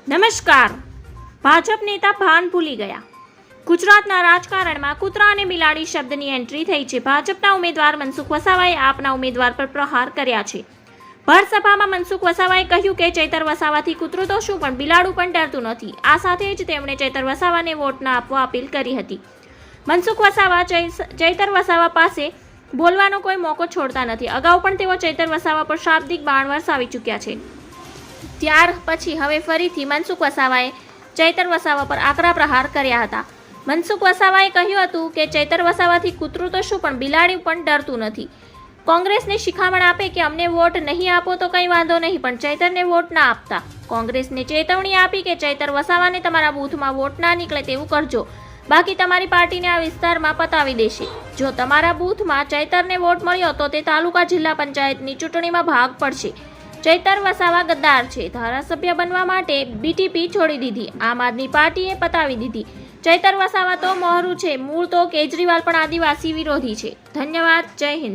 નમસ્કાર. ભાજપ નેતા ભાન ભૂલી ગયા. ગુજરાતના રાજકારણમાં કૂતરા અને બિલાડી શબ્દની એન્ટ્રી થઈ છે. ભાજપના ઉમેદવાર મનસુખ વસાવાએ આપના ઉમેદવાર પર પ્રહાર કર્યા છે. ભર સભામાં મનસુખ વસાવાએ કહ્યું કે ચૈતર વસાવાથી કૂતરું તો શું પણ બિલાડું પણ ડરતું નથી. આ સાથે જ તેમણે ચૈતર વસાવાને વોટ ન આપવા અપીલ કરી હતી. મનસુખ વસાવા ચૈતર વસાવા પાસે બોલવાનો કોઈ મોકો છોડતા નથી. અગાઉ પણ તેઓ ચૈતર વસાવા પર શાબ્દિક બાણ વરસાવી ચૂક્યા છે. ત્યાર પછી હવે ફરીથી મનસુખ વસાવાએ ચૈતર વસાવા પર આકરા પ્રહાર કર્યા હતા. મનસુખ વસાવાએ કહ્યું હતું કે ચૈતર વસાવાથી કૂતરું તો શું પણ બિલાડી પણ ડરતું નથી. કોંગ્રેસને શિખામણ આપે કે અમને વોટ નહીં આપો તો કંઈ વાંધો નહીં, પણ ચૈતરને વોટ ના આપતા. કોંગ્રેસને ચેતવણી આપી કે ચૈતર વસાવાને તમારા બૂથમાં વોટ ના નીકળે તેવું કરજો, બાકી તમારી પાર્ટીને આ વિસ્તારમાં પતાવી દેશે. જો તમારા બૂથમાં ચૈતરને વોટ મળ્યો તો તે તાલુકા જિલ્લા પંચાયતની ચૂંટણીમાં ભાગ પડશે. ચૈતર વસાવા ગદ્દાર છે. ધારાસભ્ય બનવા માટે બીટીપી છોડી દીધી. આમ આદમી પાર્ટીએ પતાવી દીધી. ચૈતર વસાવા તો મોહરું છે. મૂળ તો કેજરીવાલ પણ આદિવાસી વિરોધી છે. ધન્યવાદ. જય હિન્દ.